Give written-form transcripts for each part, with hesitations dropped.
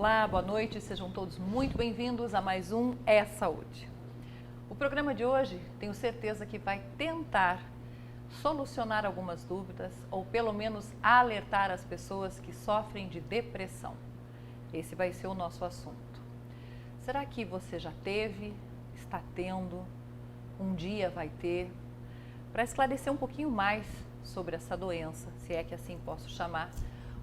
Olá, boa noite, sejam todos muito bem-vindos a mais um É Saúde. O programa de hoje, tenho certeza que vai tentar solucionar algumas dúvidas ou pelo menos alertar as pessoas que sofrem de depressão. Esse vai ser o nosso assunto. Será que você já teve, está tendo, um dia vai ter? Para esclarecer um pouquinho mais sobre essa doença, se é que assim posso chamar,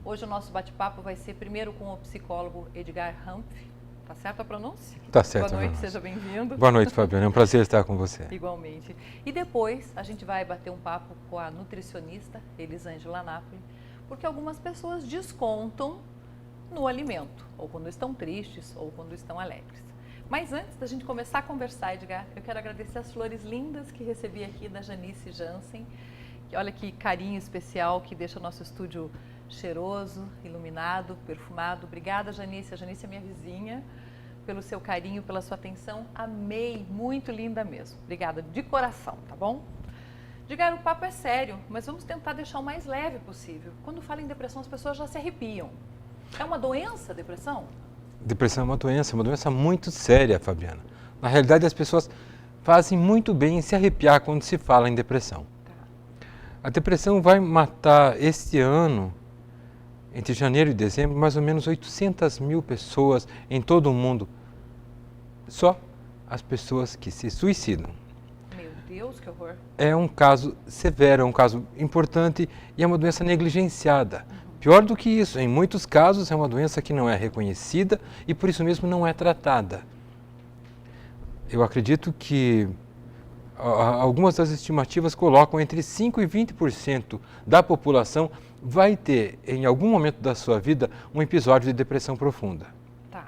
hoje o nosso bate-papo vai ser primeiro com o psicólogo Edgar Humphrey. Tá certo a pronúncia? Tá certo. Boa noite, seja bem-vindo. Boa noite, Fabiana. É um prazer estar com você. Igualmente. E depois a gente vai bater um papo com a nutricionista Elisângela Napoli, porque algumas pessoas descontam no alimento, ou quando estão tristes, ou quando estão alegres. Mas antes da gente começar a conversar, Edgar, eu quero agradecer as flores lindas que recebi aqui da Janice Jansen. Olha que carinho especial que deixa o nosso estúdio cheiroso, iluminado, perfumado. Obrigada, Janice. A Janice é minha vizinha, pelo seu carinho, pela sua atenção. Amei, muito linda mesmo. Obrigada de coração, tá bom? Edgar, o papo é sério, mas vamos tentar deixar o mais leve possível. Quando fala em depressão, as pessoas já se arrepiam. É uma doença, depressão? Depressão é uma doença muito séria, Fabiana. Na realidade, as pessoas fazem muito bem em se arrepiar quando se fala em depressão. A depressão vai matar este ano, entre janeiro e dezembro, mais ou menos 800 mil pessoas em todo o mundo. Só as pessoas que se suicidam. Meu Deus, que horror. É um caso severo, é um caso importante e é uma doença negligenciada. Pior do que isso, em muitos casos é uma doença que não é reconhecida e por isso mesmo não é tratada. Eu acredito que algumas das estimativas colocam entre 5% e 20% da população vai ter, em algum momento da sua vida, um episódio de depressão profunda. Tá.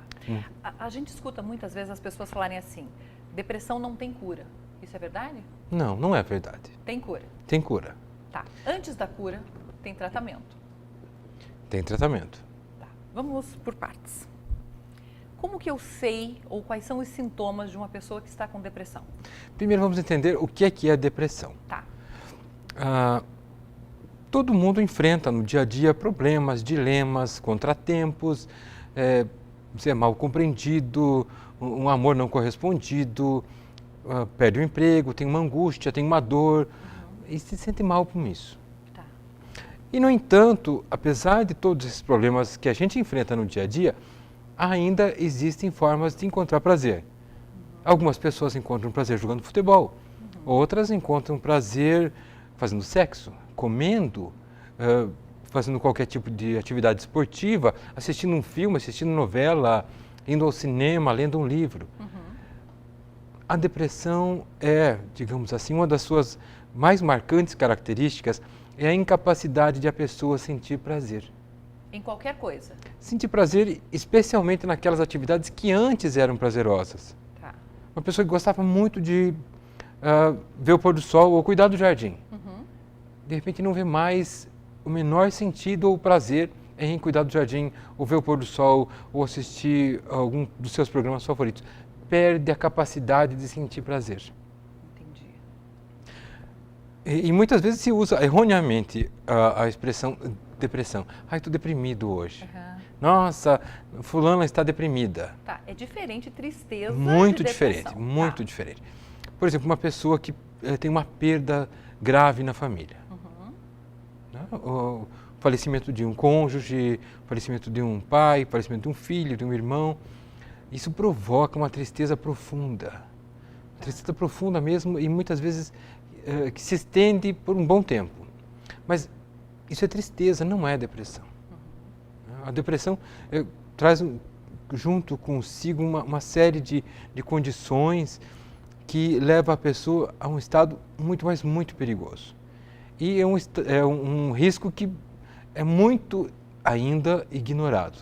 A gente escuta muitas vezes as pessoas falarem assim, depressão não tem cura. Isso é verdade? Não, não é verdade. Tem cura? Tem cura. Tá. Antes da cura, tem tratamento? Tem tratamento. Tá. Vamos por partes. Como que eu sei ou quais são os sintomas de uma pessoa que está com depressão? Primeiro vamos entender o que é a depressão. Tá. Todo mundo enfrenta no dia a dia problemas, dilemas, contratempos, ser mal compreendido, um amor não correspondido, perde o emprego, tem uma angústia, tem uma dor e se sente mal com isso. Tá. E, no entanto, apesar de todos esses problemas que a gente enfrenta no dia a dia, ainda existem formas de encontrar prazer. Algumas pessoas encontram prazer jogando futebol, outras encontram prazer fazendo sexo, comendo, fazendo qualquer tipo de atividade esportiva, assistindo um filme, assistindo novela, indo ao cinema, lendo um livro. A depressão é, digamos assim, uma das suas mais marcantes características é a incapacidade de a pessoa sentir prazer. Em qualquer coisa? Sentir prazer, especialmente naquelas atividades que antes eram prazerosas. Tá. Uma pessoa que gostava muito de ver o pôr do sol ou cuidar do jardim. De repente não vê mais o menor sentido ou prazer em cuidar do jardim, ou ver o pôr do sol, ou assistir algum dos seus programas favoritos. Perde a capacidade de sentir prazer. Entendi. E muitas vezes se usa erroneamente a expressão depressão. Ai, estou deprimido hoje. Nossa, fulana está deprimida. Tá, é diferente tristeza muito de diferente, depressão. muito diferente. Por exemplo, uma pessoa que tem uma perda grave na família. Né? O falecimento de um cônjuge, falecimento de um pai, falecimento de um filho, de um irmão. Isso provoca uma tristeza profunda. Tristeza profunda mesmo e muitas vezes que se estende por um bom tempo. Mas isso é tristeza, não é depressão. A depressão traz junto consigo uma série de condições que leva a pessoa a um estado muito, mas muito perigoso. E é um risco que é muito ainda ignorado.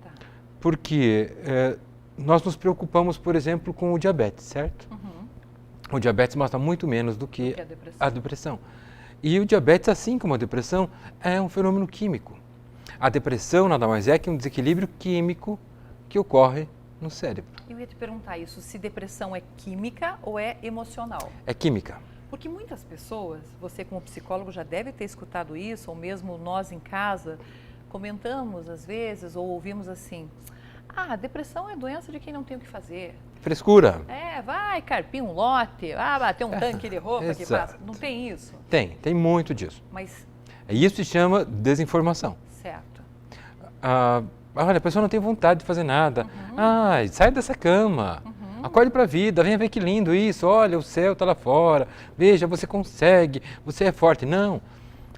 Tá. Porque nós nos preocupamos, por exemplo, com o diabetes, certo? O diabetes mata muito menos do que a depressão. E o diabetes, assim como a depressão, é um fenômeno químico. A depressão nada mais é que um desequilíbrio químico que ocorre no cérebro. Eu ia te perguntar isso, se depressão é química ou é emocional? É química. Porque muitas pessoas, você como psicólogo já deve ter escutado isso, ou mesmo nós em casa, comentamos às vezes ou ouvimos assim, ah, depressão é doença de quem não tem o que fazer. Frescura. Vai carpir um lote, bater um tanque de roupa que passa. Não tem isso? Tem muito disso. Mas... Isso se chama desinformação. Certo. Olha, a pessoa não tem vontade de fazer nada. Sai dessa cama. Acorde para a vida, venha ver que lindo isso. Olha, o céu está lá fora. Veja, você consegue, você é forte. Não.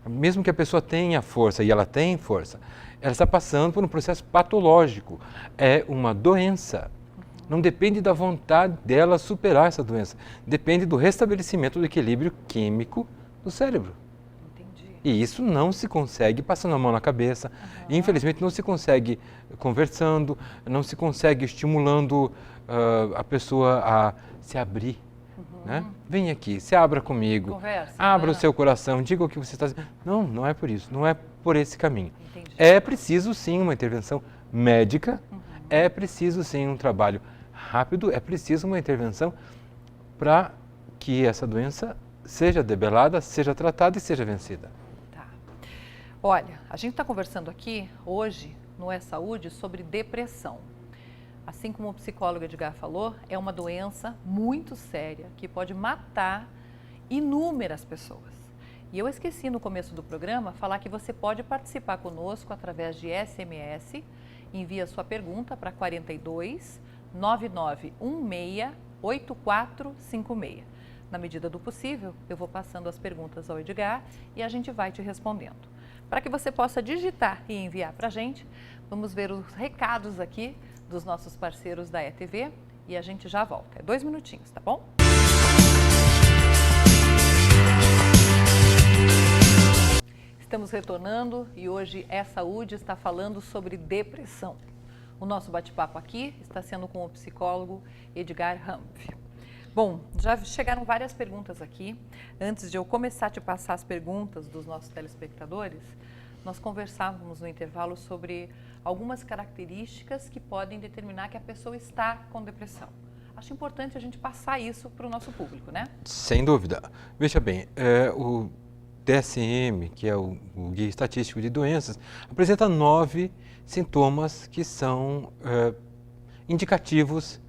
Mesmo que a pessoa tenha força, e ela tem força, ela está passando por um processo patológico. É uma doença. Não depende da vontade dela superar essa doença. Depende do restabelecimento do equilíbrio químico do cérebro. Entendi. E isso não se consegue passando a mão na cabeça. Infelizmente, não se consegue conversando, não se consegue estimulando a pessoa a se abrir. Né? Vem aqui, se abra comigo, conversa, abra o seu coração, diga o que você está dizendo. Não é por isso, não é por esse caminho. Entendi. É preciso sim uma intervenção médica, é preciso sim um trabalho rápido, é preciso uma intervenção para que essa doença seja debelada, seja tratada e seja vencida. Tá. Olha, a gente está conversando aqui hoje no É Saúde sobre depressão. Assim como o psicólogo Edgar falou, é uma doença muito séria que pode matar inúmeras pessoas. E eu esqueci no começo do programa falar que você pode participar conosco através de SMS. Envia sua pergunta para 42 9916 8456. Na medida do possível, eu vou passando as perguntas ao Edgar e a gente vai te respondendo. Para que você possa digitar e enviar para a gente, vamos ver os recados aqui dos nossos parceiros da ETV e a gente já volta. É 2 minutinhos, tá bom? Estamos retornando e hoje É Saúde está falando sobre depressão. O nosso bate-papo aqui está sendo com o psicólogo Edgar Humph. Bom, já chegaram várias perguntas aqui. Antes de eu começar a te passar as perguntas dos nossos telespectadores, nós conversávamos no intervalo sobre algumas características que podem determinar que a pessoa está com depressão. Acho importante a gente passar isso para o nosso público, né? Sem dúvida. Veja bem, o DSM, que é o Guia Estatístico de Doenças, apresenta 9 sintomas que são indicativos,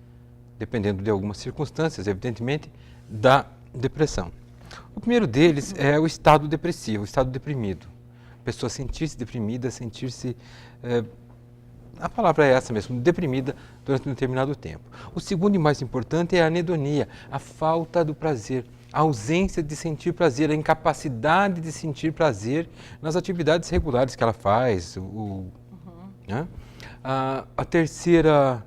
dependendo de algumas circunstâncias, evidentemente, da depressão. O primeiro deles é o estado depressivo, o estado deprimido. A pessoa sentir-se deprimida, sentir-se, a palavra é essa mesmo, deprimida durante um determinado tempo. O segundo e mais importante é a anedonia, a falta do prazer, a ausência de sentir prazer, a incapacidade de sentir prazer nas atividades regulares que ela faz. Né? O terceiro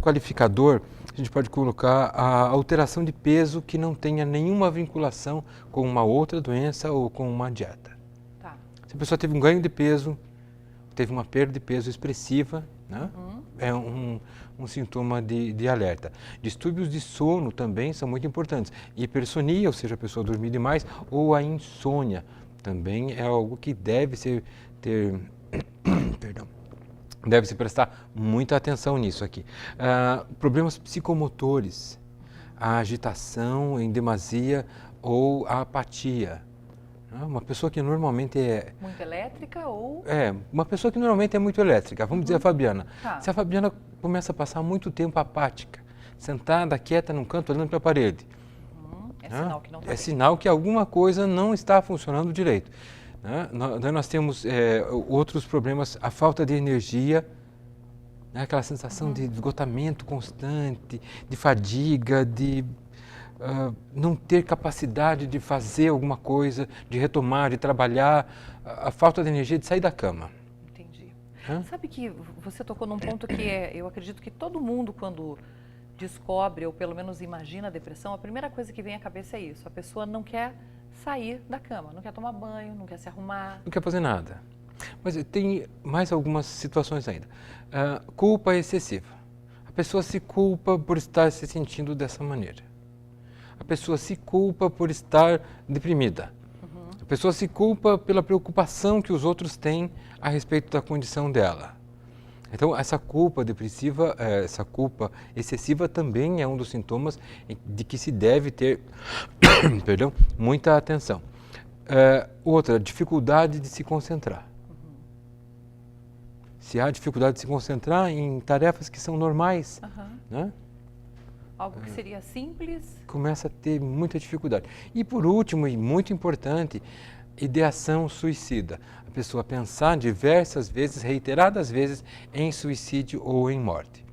qualificador, a gente pode colocar a alteração de peso que não tenha nenhuma vinculação com uma outra doença ou com uma dieta. Tá. Se a pessoa teve um ganho de peso, teve uma perda de peso expressiva, né? É um sintoma de alerta. Distúrbios de sono também são muito importantes. Hipersonia, ou seja, a pessoa dormir demais, ou a insônia, também é algo que deve-se deve-se prestar muita atenção nisso aqui. Problemas psicomotores, a agitação em demasia ou a apatia. Uma pessoa que normalmente é... Muito elétrica ou... uma pessoa que normalmente é muito elétrica. Vamos dizer a Fabiana. Tá. Se a Fabiana começa a passar muito tempo apática, sentada, quieta num canto, olhando para a parede. É sinal que não está bem. É sinal que alguma coisa não está funcionando direito. Nós temos outros problemas, a falta de energia, né? Aquela sensação de esgotamento constante, de fadiga, de não ter capacidade de fazer alguma coisa, de retomar, de trabalhar, a falta de energia de sair da cama. Entendi. Sabe que você tocou num ponto que eu acredito que todo mundo, quando descobre ou pelo menos imagina a depressão, a primeira coisa que vem à cabeça é isso, a pessoa não quer sair da cama, não quer tomar banho, não quer se arrumar. Não quer fazer nada. Mas tem mais algumas situações ainda. Culpa excessiva. A pessoa se culpa por estar se sentindo dessa maneira. A pessoa se culpa por estar deprimida. A pessoa se culpa pela preocupação que os outros têm a respeito da condição dela. Então, essa culpa depressiva, essa culpa excessiva também é um dos sintomas de que se deve ter muita atenção. Outra, dificuldade de se concentrar. se há dificuldade de se concentrar em tarefas que são normais, né? Algo que seria simples. Começa a ter muita dificuldade. E por último, e muito importante, ideação suicida. A pessoa pensar diversas vezes, reiteradas vezes, em suicídio ou em morte.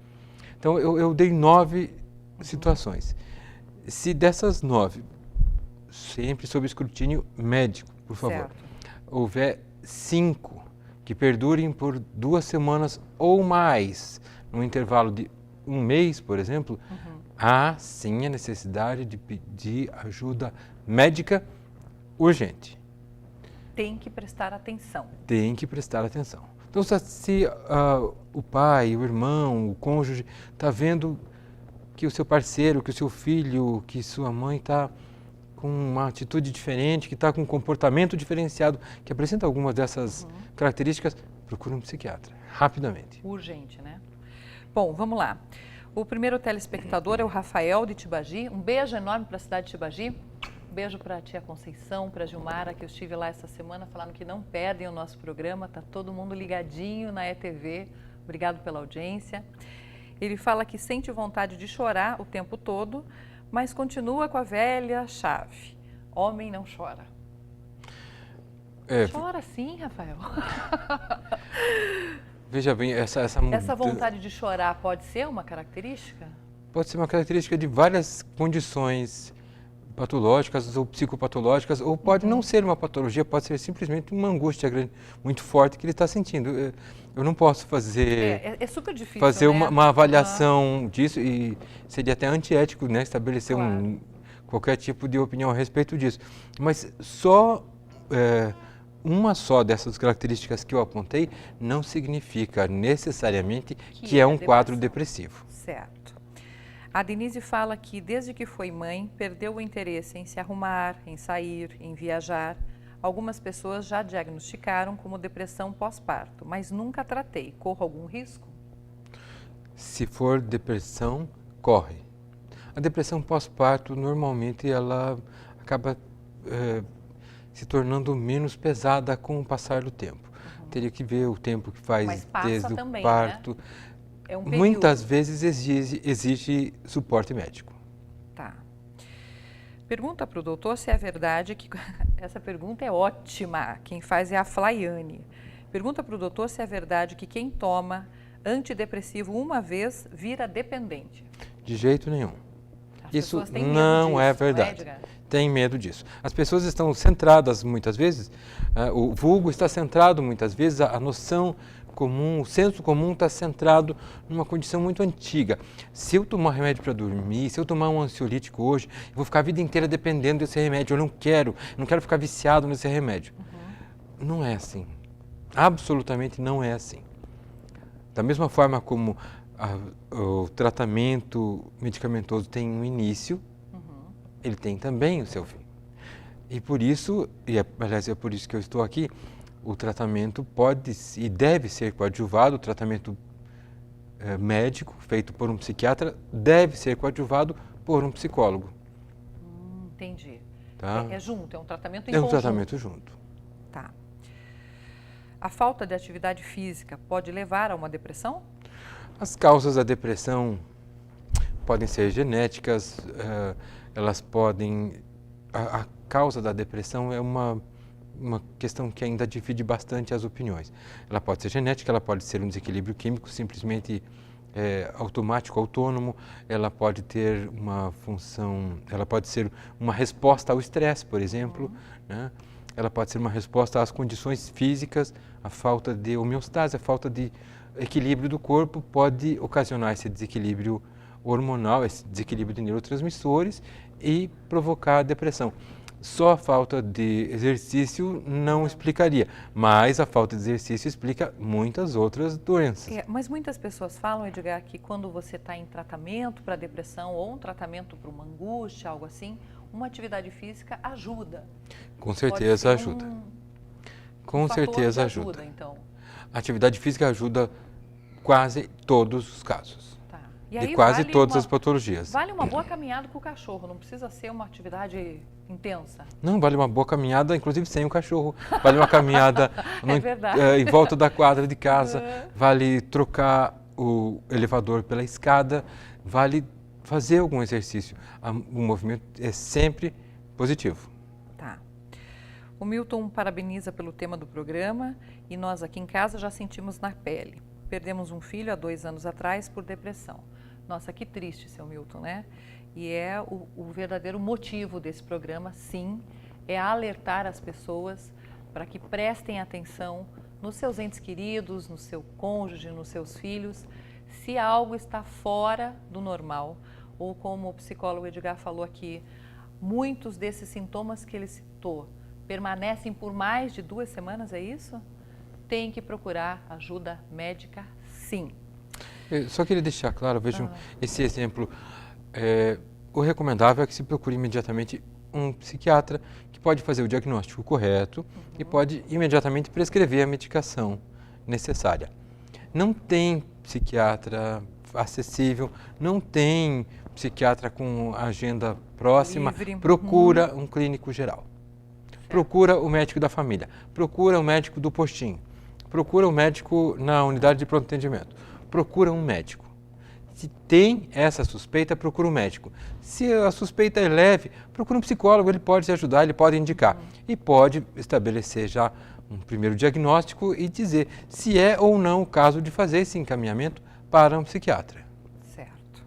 Então, eu dei 9 situações. Se dessas 9, sempre sob escrutínio médico, por favor, Certo. houver 5 que perdurem por 2 semanas ou mais, num intervalo de 1 mês, por exemplo, há sim a necessidade de pedir ajuda médica urgente. Tem que prestar atenção. Tem que prestar atenção. Então, se o pai, o irmão, o cônjuge está vendo que o seu parceiro, que o seu filho, que sua mãe está com uma atitude diferente, que está com um comportamento diferenciado, que apresenta algumas dessas características, procure um psiquiatra, rapidamente. Urgente, né? Bom, vamos lá. O primeiro telespectador é o Rafael de Tibagi. Um beijo enorme para a cidade de Tibagi. Um beijo para a tia Conceição, para a Gilmara, que eu estive lá essa semana, falando que não perdem o nosso programa. Está todo mundo ligadinho na ETV. Obrigado pela audiência. Ele fala que sente vontade de chorar o tempo todo, mas continua com a velha chave. Homem não chora. Chora sim, Rafael. Veja bem, essa vontade de chorar pode ser uma característica? Pode ser uma característica de várias condições patológicas ou psicopatológicas, ou pode não ser uma patologia, pode ser simplesmente uma angústia muito forte que ele está sentindo. Eu não posso fazer... É super difícil, fazer né? uma avaliação disso, e seria até antiético, né, estabelecer Claro. qualquer tipo de opinião a respeito disso. Mas uma só dessas características que eu apontei não significa necessariamente que é um quadro depressivo. Certo. A Denise fala que desde que foi mãe, perdeu o interesse em se arrumar, em sair, em viajar. Algumas pessoas já diagnosticaram como depressão pós-parto, mas nunca tratei. Corro algum risco? Se for depressão, corre. A depressão pós-parto, normalmente, ela acaba se tornando menos pesada com o passar do tempo. Teria que ver o tempo que faz desde também, o parto. Né? É um período. Muitas vezes exige suporte médico. Tá. Pergunta para o doutor se é verdade que... Essa pergunta é ótima. Quem faz é a Flaiane. Pergunta para o doutor se é verdade que quem toma antidepressivo uma vez vira dependente. De jeito nenhum. Isso não é verdade. Tem medo disso. As pessoas estão centradas muitas vezes, o vulgo está centrado muitas vezes, a noção comum, o senso comum está centrado numa condição muito antiga. Se eu tomar remédio para dormir, se eu tomar um ansiolítico hoje, eu vou ficar a vida inteira dependendo desse remédio. Eu não quero ficar viciado nesse remédio. Não é assim. Absolutamente não é assim. Da mesma forma como o tratamento medicamentoso tem um início, ele tem também o seu fim. E por isso, aliás, é por isso que eu estou aqui, o tratamento pode e deve ser coadjuvado, o tratamento médico feito por um psiquiatra deve ser coadjuvado por um psicólogo. Entendi. Tá? É junto, é um tratamento em conjunto. conjunto. É um tratamento junto. Tá. A falta de atividade física pode levar a uma depressão? As causas da depressão podem ser genéticas, elas podem... A causa da depressão é uma questão que ainda divide bastante as opiniões. Ela pode ser genética, ela pode ser um desequilíbrio químico simplesmente automático, autônomo, ela pode ter uma função, ela pode ser uma resposta ao estresse, por exemplo, né? Ela pode ser uma resposta às condições físicas, a falta de homeostase, a falta de equilíbrio do corpo pode ocasionar esse desequilíbrio hormonal, esse desequilíbrio de neurotransmissores e provocar depressão. Só a falta de exercício não explicaria, mas a falta de exercício explica muitas outras doenças. Mas muitas pessoas falam, Edgar, que quando você está em tratamento para depressão ou um tratamento para uma angústia, algo assim, uma atividade física ajuda. Com certeza ajuda. Com certeza ajuda. Então. A atividade física ajuda quase todos os casos. Tá. E aí de quase vale todas as patologias. Vale uma boa caminhada com o cachorro, não precisa ser uma atividade intensa. Não, vale uma boa caminhada, inclusive sem o cachorro. Vale uma caminhada verdade. Em volta da quadra de casa, vale trocar o elevador pela escada, vale fazer algum exercício. O movimento é sempre positivo. Tá. O Milton parabeniza pelo tema do programa e nós aqui em casa já sentimos na pele. Perdemos um filho há 2 anos atrás por depressão. Nossa, que triste, seu Milton, né? E é o verdadeiro motivo desse programa, sim, é alertar as pessoas para que prestem atenção nos seus entes queridos, no seu cônjuge, nos seus filhos, se algo está fora do normal, ou como o psicólogo Edgar falou aqui, muitos desses sintomas que ele citou permanecem por mais de 2 semanas, é isso? Tem que procurar ajuda médica, sim. Eu só queria deixar claro, vejam esse exemplo, o recomendável é que se procure imediatamente um psiquiatra que pode fazer o diagnóstico correto e pode imediatamente prescrever a medicação necessária. Não tem psiquiatra acessível, não tem psiquiatra com agenda próxima, Livre. procura um clínico geral. Procura o médico da família, procura o médico do postinho, procura o médico na unidade de pronto atendimento, procura um médico. Se tem essa suspeita, procura um médico. Se a suspeita é leve, procura um psicólogo, ele pode te ajudar, ele pode indicar. E pode estabelecer já um primeiro diagnóstico e dizer se é ou não o caso de fazer esse encaminhamento para um psiquiatra. Certo.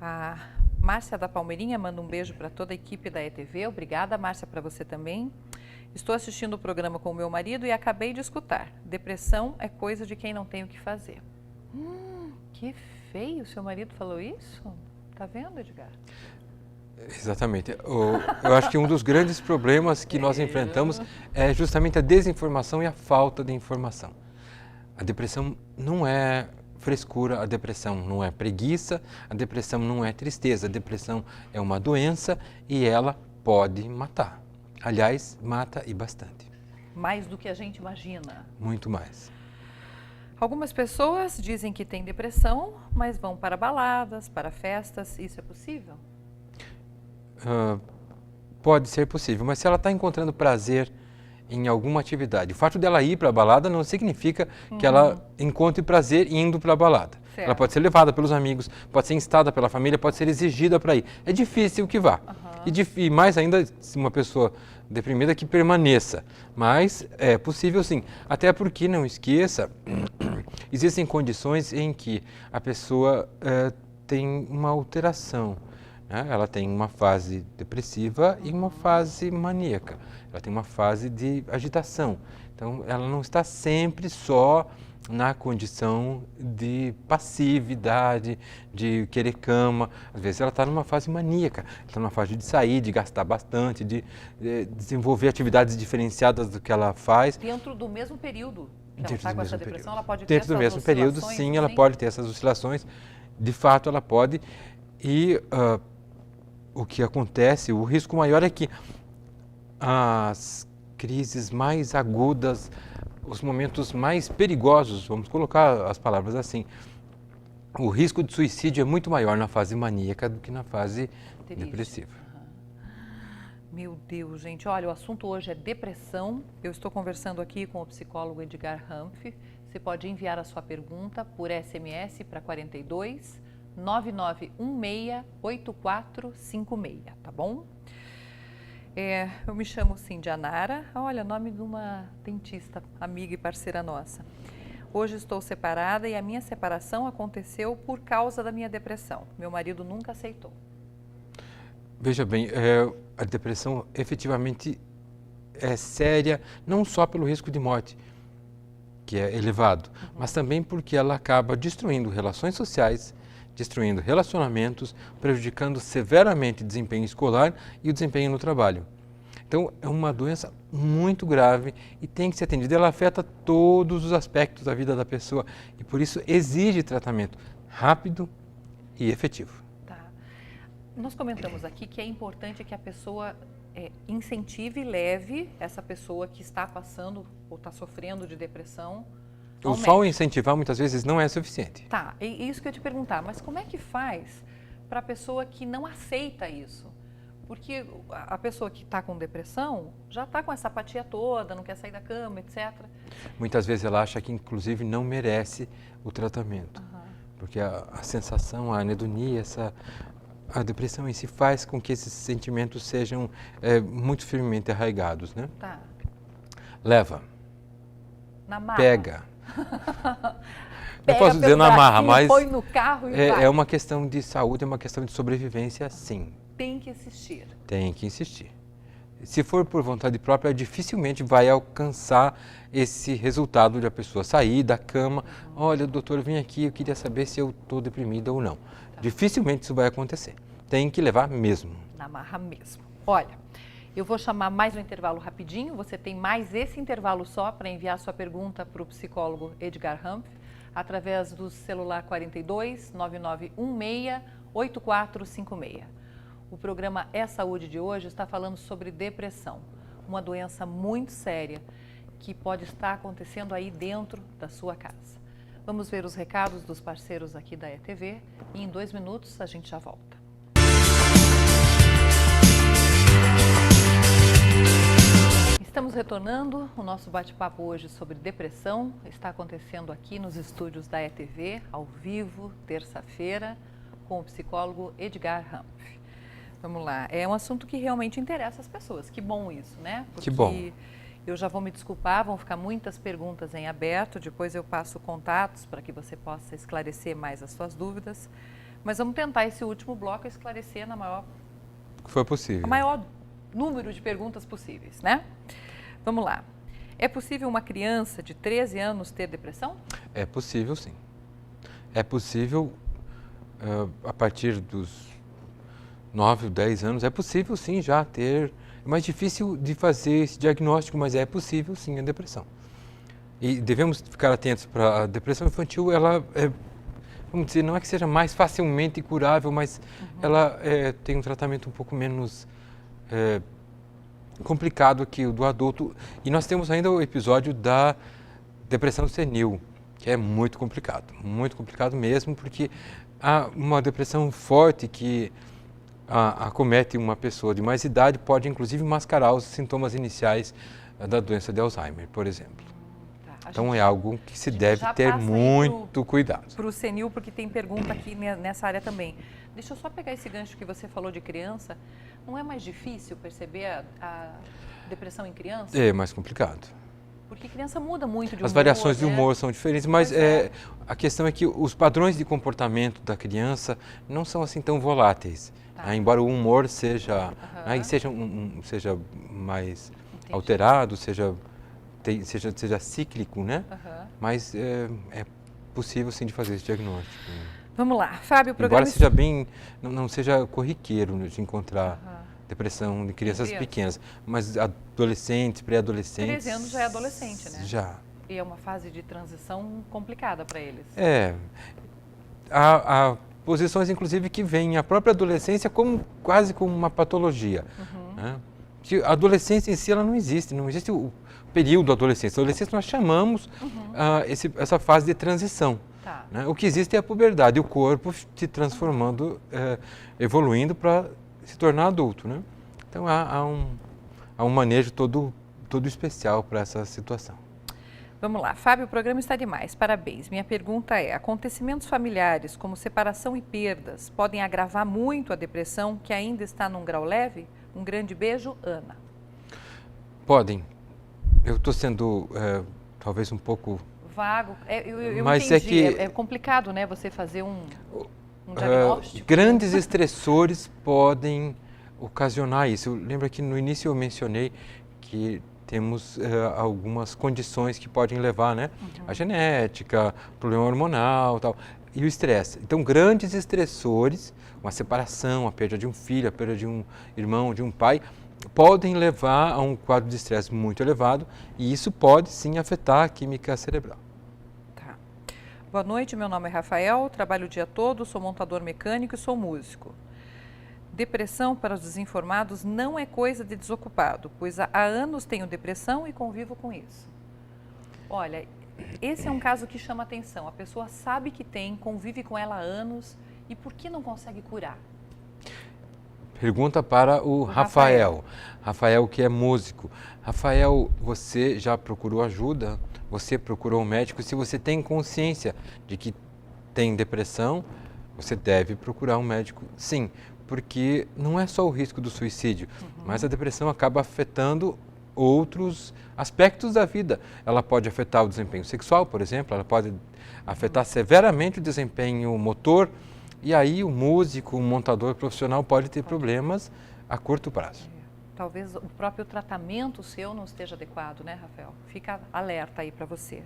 A Márcia da Palmeirinha manda um beijo para toda a equipe da ETV. Obrigada, Márcia, para você também. Estou assistindo o programa com o meu marido e acabei de escutar. Depressão é coisa de quem não tem o que fazer. Que feio, seu marido falou isso? Tá vendo, Edgar? Exatamente. Eu acho que um dos grandes problemas que nós enfrentamos é justamente a desinformação e a falta de informação. A depressão não é frescura, a depressão não é preguiça, a depressão não é tristeza, a depressão é uma doença e ela pode matar. Aliás, mata e bastante. Mais do que a gente imagina. Muito mais. Algumas pessoas dizem que têm depressão, mas vão para baladas, para festas. Isso é possível? Pode ser possível, mas se ela está encontrando prazer em alguma atividade, o fato dela ir para a balada não significa que ela encontre prazer indo para a balada. Certo. Ela pode ser levada pelos amigos, pode ser instada pela família, pode ser exigida para ir. É difícil que vá. E mais ainda, se uma pessoa deprimida que permaneça. Mas é possível sim. Até porque, não esqueça, existem condições em que a pessoa tem uma alteração. Né? Ela tem uma fase depressiva e uma fase maníaca. Ela tem uma fase de agitação. Então, ela não está sempre só na condição de passividade, de querer cama. Às vezes ela está numa fase maníaca, está numa fase de sair, de gastar bastante, de desenvolver atividades diferenciadas do que ela faz. Dentro do mesmo período que ela está com essa depressão, ela pode ter Dentro do mesmo período, sim, ela pode ter essas oscilações. De fato, ela pode. E o que acontece, o risco maior é que as crises mais agudas, os momentos mais perigosos, vamos colocar as palavras assim, o risco de suicídio é muito maior na fase maníaca do que na fase depressiva. Meu Deus, gente, olha, o assunto hoje é depressão. Eu estou conversando aqui com o psicólogo Edgar Hanff. Você pode enviar a sua pergunta por SMS para 42 9916 8456, tá bom? Eu me chamo Cindianara, olha, nome de uma dentista, amiga e parceira nossa. Hoje estou separada e a minha separação aconteceu por causa da minha depressão. Meu marido nunca aceitou. Veja bem, a depressão efetivamente é séria, não só pelo risco de morte, que é elevado, mas também porque ela acaba destruindo relações sociais, destruindo relacionamentos, prejudicando severamente o desempenho escolar e o desempenho no trabalho. Então, é uma doença muito grave e tem que ser atendida. Ela afeta todos os aspectos da vida da pessoa e, por isso, exige tratamento rápido e efetivo. Tá. Nós comentamos aqui que é importante que a pessoa incentive e leve essa pessoa que está passando ou está sofrendo de depressão ao Só o médico. incentivar muitas vezes não é suficiente. Tá, e isso que eu ia te perguntar, mas como é que faz para a pessoa que não aceita isso? Porque a pessoa que está com depressão já está com essa apatia toda, não quer sair da cama, etc. Muitas vezes ela acha que inclusive não merece o tratamento. Porque a sensação, a anedonia, a depressão em si faz com que esses sentimentos sejam muito firmemente arraigados, né? Tá. Leva, Na marra. pega. Pega Eu posso dizer pelo na marra, bracinho, mas põe no carro e vai. é uma questão de saúde, é uma questão de sobrevivência, sim. Tem que insistir. Tem que insistir. Se for por vontade própria, dificilmente vai alcançar esse resultado de a pessoa sair da cama. Olha, doutor, eu vim aqui, eu queria saber se eu estou deprimida ou não. Dificilmente isso vai acontecer. Tem que levar mesmo. Na marra mesmo. Olha, eu vou chamar mais um intervalo rapidinho. Você tem mais esse intervalo só para enviar sua pergunta para o psicólogo Edgar Humph através do celular 42 9916 8456. O programa É Saúde de hoje está falando sobre depressão, uma doença muito séria que pode estar acontecendo aí dentro da sua casa. Vamos ver os recados dos parceiros aqui da ETV e em 2 minutos a gente já volta. Estamos retornando, o nosso bate-papo hoje sobre depressão está acontecendo aqui nos estúdios da ETV, ao vivo, terça-feira, com o psicólogo Edgar Humph. Vamos lá, é um assunto que realmente interessa as pessoas, que bom isso, né? Porque que bom. Eu já vou me desculpar, vão ficar muitas perguntas em aberto, depois eu passo contatos para que você possa esclarecer mais as suas dúvidas, mas vamos tentar esse último bloco esclarecer na maior... que foi possível. O maior número de perguntas possíveis, né? Vamos lá. É possível uma criança de 13 anos ter depressão? É possível, sim. É possível, a partir dos 9 ou 10 anos, é possível, sim, já ter... É mais difícil de fazer esse diagnóstico, mas é possível, sim, a depressão. E devemos ficar atentos para a depressão infantil, ela vamos dizer, não é que seja mais facilmente curável, mas ela tem um tratamento um pouco menos complicado que o do adulto. E nós temos ainda o episódio da depressão senil, que é muito complicado mesmo, porque há uma depressão forte que acomete uma pessoa de mais idade, pode inclusive mascarar os sintomas iniciais da doença de Alzheimer, por exemplo. Então é algo que se deve ter muito cuidado. Para o senil, porque tem pergunta aqui nessa área também. Deixa eu só pegar esse gancho que você falou de criança. Não é mais difícil perceber a depressão em criança? É mais complicado. Porque criança muda muito de humor. As variações de humor são diferentes, mas a questão é que os padrões de comportamento da criança não são assim tão voláteis. Embora o humor seja, seja mais alterado, seja cíclico, né? Mas é possível sim de fazer esse diagnóstico. Vamos lá, Fábio, o programa... Embora seja bem, não seja corriqueiro de encontrar depressão de crianças pequenas, mas adolescentes, pré-adolescentes... 13 anos já é adolescente, né? Já. E é uma fase de transição complicada para eles. Há posições, inclusive, que veem a própria adolescência quase como uma patologia. Né? A adolescência em si ela não existe o período da adolescência. A adolescência nós chamamos essa fase de transição. Né? O que existe é a puberdade, o corpo se transformando, evoluindo para se tornar adulto. Né? Então há um manejo todo especial para essa situação. Vamos lá, Fábio, o programa está demais, parabéns. Minha pergunta é, acontecimentos familiares como separação e perdas podem agravar muito a depressão que ainda está num grau leve? Um grande beijo, Ana. Podem. Eu estou sendo talvez um pouco... vago. Eu mas entendi, é que... é complicado, né, você fazer um diagnóstico. Grandes estressores podem ocasionar isso. Lembra que no início eu mencionei que temos algumas condições que podem levar, né? A genética, problema hormonal, tal, e o estresse. Então, grandes estressores, uma separação, a perda de um filho, a perda de um irmão, de um pai, podem levar a um quadro de estresse muito elevado e isso pode sim afetar a química cerebral. Tá. Boa noite, meu nome é Rafael, trabalho o dia todo, sou montador mecânico e sou músico. Depressão para os desinformados não é coisa de desocupado, pois há anos tenho depressão e convivo com isso. Olha, esse é um caso que chama atenção. A pessoa sabe que tem, convive com ela há anos e por que não consegue curar? Pergunta para o Rafael. Rafael, que é músico. Rafael, você já procurou ajuda? Você procurou um médico? Se você tem consciência de que tem depressão, você deve procurar um médico, sim. Porque não é só o risco do suicídio, mas a depressão acaba afetando outros aspectos da vida. Ela pode afetar o desempenho sexual, por exemplo, ela pode afetar severamente o desempenho motor, e aí o músico, o montador profissional pode ter problemas a curto prazo. Talvez o próprio tratamento seu não esteja adequado, né, Rafael? Fica alerta aí para você.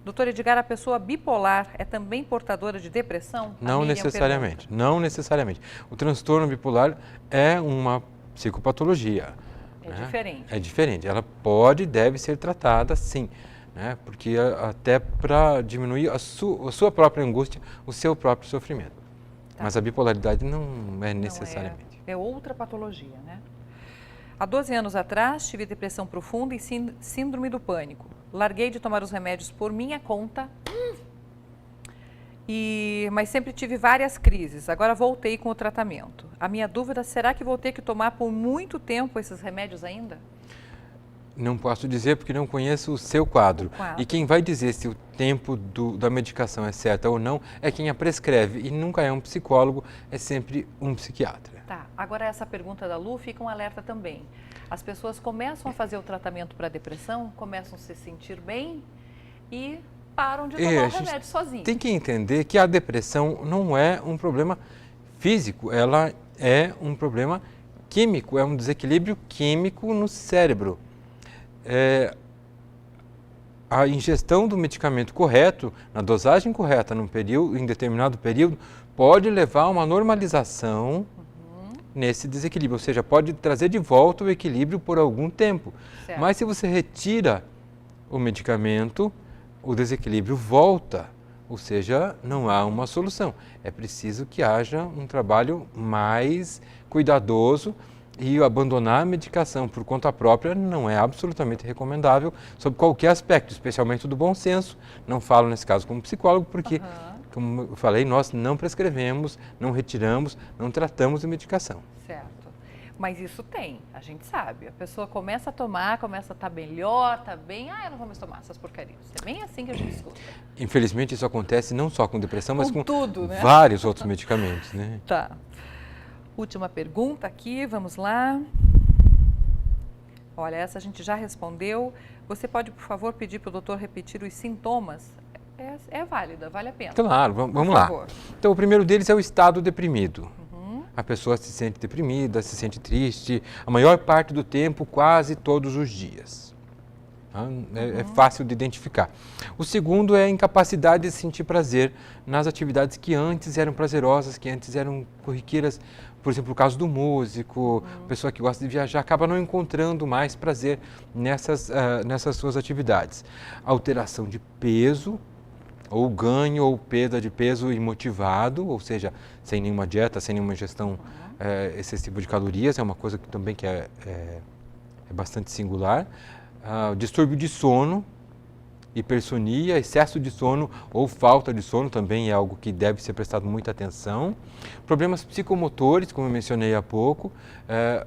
Doutor Edgar, a pessoa bipolar é também portadora de depressão? Não necessariamente, não necessariamente. O transtorno bipolar é uma psicopatologia. É diferente. É diferente. Ela pode e deve ser tratada, sim, né? Porque até para diminuir a sua própria angústia, o seu próprio sofrimento. Tá. Mas a bipolaridade não é necessariamente. É outra patologia, né? Há 12 anos atrás, tive depressão profunda e síndrome do pânico. Larguei de tomar os remédios por minha conta, mas sempre tive várias crises. Agora voltei com o tratamento. A minha dúvida, será que vou ter que tomar por muito tempo esses remédios ainda? Não posso dizer porque não conheço o seu quadro. E quem vai dizer se o tempo da medicação é certo ou não é quem a prescreve. E nunca é um psicólogo, é sempre um psiquiatra. Tá. Agora essa pergunta da Lu fica um alerta também. As pessoas começam a fazer o tratamento para depressão, começam a se sentir bem e param de tomar o remédio sozinhos. Tem que entender que a depressão não é um problema físico, ela é um problema químico, é um desequilíbrio químico no cérebro. A ingestão do medicamento correto, na dosagem correta, em determinado período, pode levar a uma normalização nesse desequilíbrio, ou seja, pode trazer de volta o equilíbrio por algum tempo. Certo. Mas se você retira o medicamento, o desequilíbrio volta, ou seja, não há uma solução. É preciso que haja um trabalho mais cuidadoso e abandonar a medicação por conta própria não é absolutamente recomendável sob qualquer aspecto, especialmente do bom senso. Não falo nesse caso como psicólogo porque, como eu falei, nós não prescrevemos, não retiramos, não tratamos de medicação. Certo. Mas isso tem, a gente sabe. A pessoa começa a tomar, começa a estar melhor, está bem, eu não vou mais tomar essas porcarias. É bem assim que a gente escuta. Infelizmente isso acontece não só com depressão, mas com tudo, né? Vários outros medicamentos, né? Tá. Última pergunta aqui, vamos lá. Olha, essa a gente já respondeu. Você pode, por favor, pedir para o doutor repetir os sintomas? É válida, vale a pena. Claro, vamos lá. Então, o primeiro deles é o estado deprimido. A pessoa se sente deprimida, se sente triste, a maior parte do tempo, quase todos os dias. É fácil de identificar. O segundo é a incapacidade de sentir prazer nas atividades que antes eram prazerosas, que antes eram corriqueiras. Por exemplo, o caso do músico, pessoa que gosta de viajar, acaba não encontrando mais prazer nessas suas atividades. Alteração de peso, ou ganho ou perda de peso imotivado, ou seja, sem nenhuma dieta, sem nenhuma ingestão excessiva de calorias, é uma coisa que também é bastante singular. Distúrbio de sono, hipersonia, excesso de sono ou falta de sono também é algo que deve ser prestado muita atenção. Problemas psicomotores, como eu mencionei há pouco,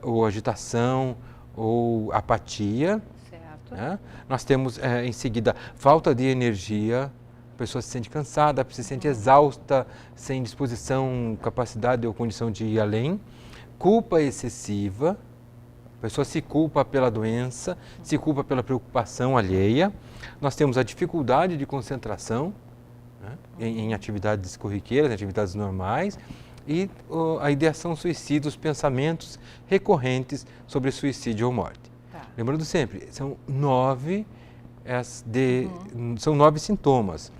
ou agitação ou apatia. Certo. Né? Nós temos em seguida falta de energia, a pessoa se sente cansada, se sente exausta, sem disposição, capacidade ou condição de ir além. Culpa excessiva. A pessoa se culpa pela doença, se culpa pela preocupação alheia. Nós temos a dificuldade de concentração, né, em atividades corriqueiras, em atividades normais, e a ideação suicida, os pensamentos recorrentes sobre suicídio ou morte. Tá. Lembrando sempre, são 9 sintomas.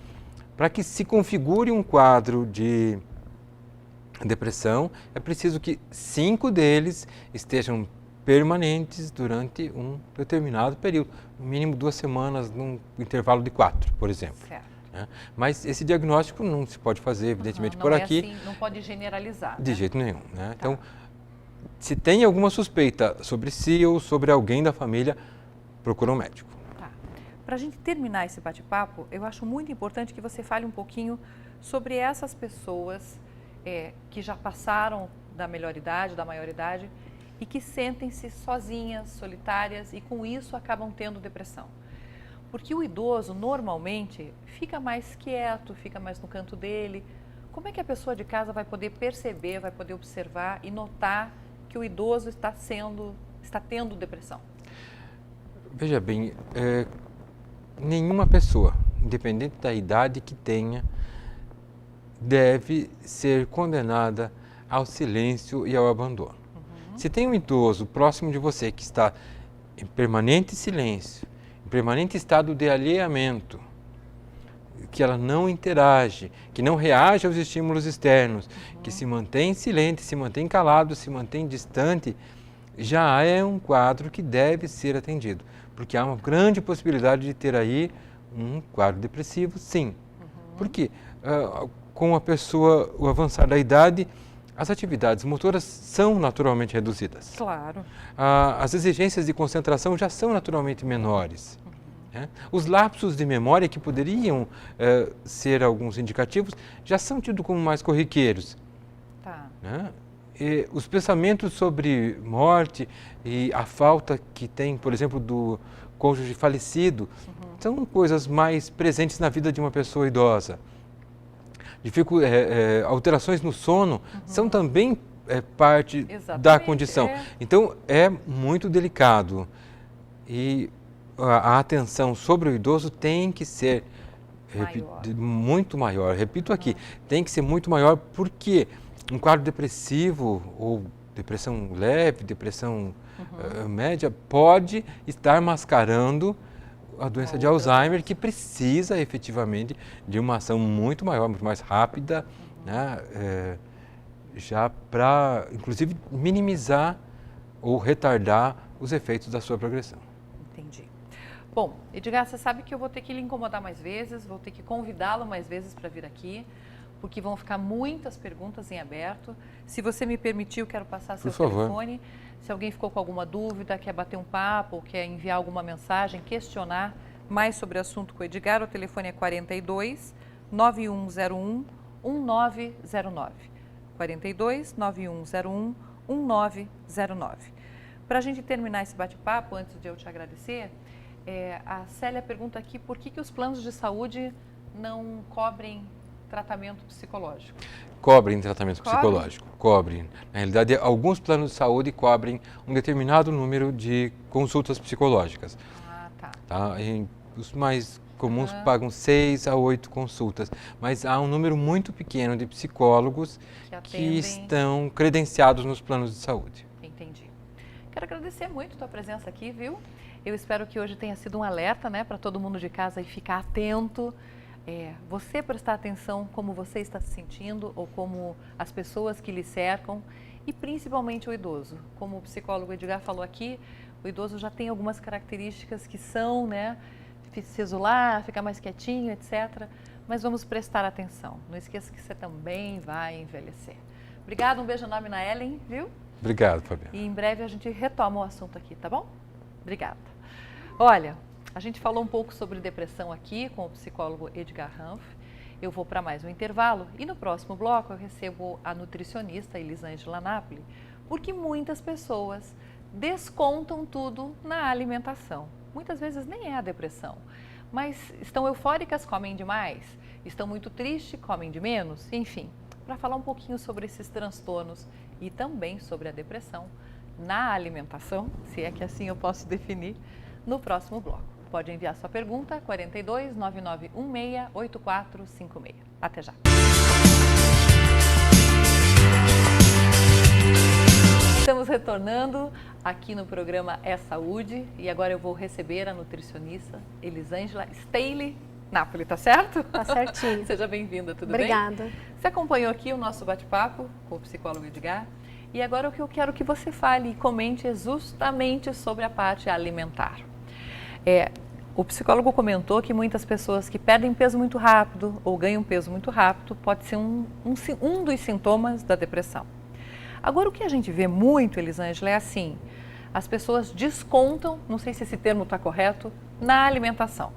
Para que se configure um quadro de depressão, é preciso que 5 deles estejam permanentes durante um determinado período, no mínimo 2 semanas, num intervalo de 4, por exemplo. Certo. Né? Mas esse diagnóstico não se pode fazer, evidentemente, por aqui. Assim, não pode generalizar. De jeito nenhum. Né? Tá. Então, se tem alguma suspeita sobre si ou sobre alguém da família, procura um médico. Tá. para a gente terminar esse bate-papo, eu acho muito importante que você fale um pouquinho sobre essas pessoas que já passaram da melhor-idade, da maioridade, e que sentem-se sozinhas, solitárias e com isso acabam tendo depressão. Porque o idoso normalmente fica mais quieto, fica mais no canto dele. Como é que a pessoa de casa vai poder perceber, vai poder observar e notar que o idoso está tendo depressão? Veja bem, nenhuma pessoa, independente da idade que tenha, deve ser condenada ao silêncio e ao abandono. Se tem um idoso próximo de você que está em permanente silêncio, em permanente estado de alheamento, que ela não interage, que não reage aos estímulos externos, que se mantém silente, se mantém calado, se mantém distante, já é um quadro que deve ser atendido. Porque há uma grande possibilidade de ter aí um quadro depressivo, sim. Porque com a pessoa, o avançar da idade, as atividades motoras são naturalmente reduzidas. Claro. As exigências de concentração já são naturalmente menores. Os lapsos de memória, que poderiam ser alguns indicativos, já são tidos como mais corriqueiros. Tá. E os pensamentos sobre morte e a falta que tem, por exemplo, do cônjuge falecido, são coisas mais presentes na vida de uma pessoa idosa. Alterações no sono são também parte da condição. Então, é muito delicado. E a atenção sobre o idoso tem que ser muito maior. Repito aqui, tem que ser muito maior porque um quadro depressivo ou depressão leve, depressão média, pode estar mascarando a doença de Alzheimer, que precisa efetivamente de uma ação muito maior, muito mais rápida, já para, inclusive, minimizar ou retardar os efeitos da sua progressão. Entendi. Bom, Edgar, você sabe que eu vou ter que lhe incomodar mais vezes, vou ter que convidá-lo mais vezes para vir aqui, porque vão ficar muitas perguntas em aberto. Se você me permitir, eu quero passar seu telefone. Se alguém ficou com alguma dúvida, quer bater um papo, quer enviar alguma mensagem, questionar mais sobre o assunto com o Edgar, o telefone é 42 9101 1909. 42 9101 1909. Para a gente terminar esse bate-papo, antes de eu te agradecer, a Célia pergunta aqui por que os planos de saúde não cobrem tratamento psicológico. Cobrem tratamento psicológico, cobrem. Na realidade, alguns planos de saúde cobrem um determinado número de consultas psicológicas. Tá? Os mais comuns pagam 6 a 8 consultas, mas há um número muito pequeno de psicólogos que estão credenciados nos planos de saúde. Entendi. Quero agradecer muito a tua presença aqui, viu? Eu espero que hoje tenha sido um alerta, né, para todo mundo de casa e ficar atento. Você prestar atenção como você está se sentindo ou como as pessoas que lhe cercam e principalmente o idoso. Como o psicólogo Edgar falou aqui, o idoso já tem algumas características que são, né, se isolar, ficar mais quietinho, etc. Mas vamos prestar atenção. Não esqueça que você também vai envelhecer. Obrigada, um beijo enorme na Ellen, viu? Obrigado, Fabiana. E em breve a gente retoma o assunto aqui, tá bom? Obrigada. Olha, a gente falou um pouco sobre depressão aqui com o psicólogo Edgar Hanff. Eu vou para mais um intervalo e no próximo bloco eu recebo a nutricionista Elisângela Napoli, porque muitas pessoas descontam tudo na alimentação. Muitas vezes nem é a depressão, mas estão eufóricas, comem demais, estão muito tristes, comem de menos, enfim. Para falar um pouquinho sobre esses transtornos e também sobre a depressão na alimentação, se é que assim eu posso definir, no próximo bloco. Pode enviar sua pergunta, 42 9916 8456. Até já. Estamos retornando aqui no programa É Saúde e agora eu vou receber a nutricionista Elisângela Staley Napoli, tá certo? Tá certinho. Seja bem-vinda, tudo Obrigada. bem? Você acompanhou aqui o nosso bate-papo com o psicólogo Edgar e agora o que eu quero que você fale e comente é justamente sobre a parte alimentar. O psicólogo comentou que muitas pessoas que perdem peso muito rápido ou ganham peso muito rápido pode ser um dos sintomas da depressão. Agora, o que a gente vê muito, Elisângela, é assim, as pessoas descontam, não sei se esse termo está correto, na alimentação.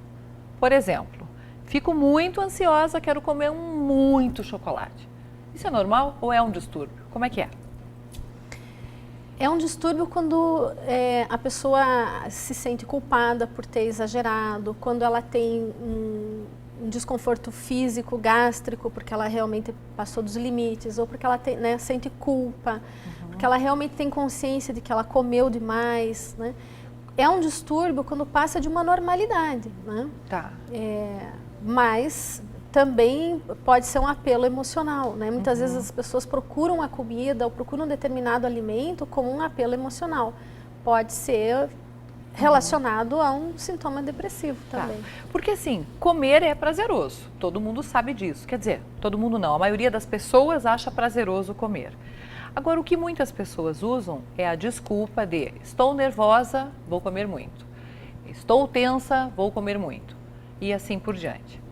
Por exemplo, fico muito ansiosa, quero comer muito chocolate. Isso é normal ou é um distúrbio? Como é que é? É um distúrbio quando a pessoa se sente culpada por ter exagerado, quando ela tem um desconforto físico, gástrico, porque ela realmente passou dos limites, ou porque ela tem, né, sente culpa, porque ela realmente tem consciência de que ela comeu demais, né? É um distúrbio quando passa de uma normalidade, né? Tá. Mas também pode ser um apelo emocional, né? Muitas vezes as pessoas procuram a comida ou procuram um determinado alimento como um apelo emocional. Pode ser relacionado a um sintoma depressivo também. Tá. Porque assim, comer é prazeroso, todo mundo sabe disso. Quer dizer, todo mundo não, a maioria das pessoas acha prazeroso comer. Agora, o que muitas pessoas usam é a desculpa de estou nervosa, vou comer muito. Estou tensa, vou comer muito. E assim por diante.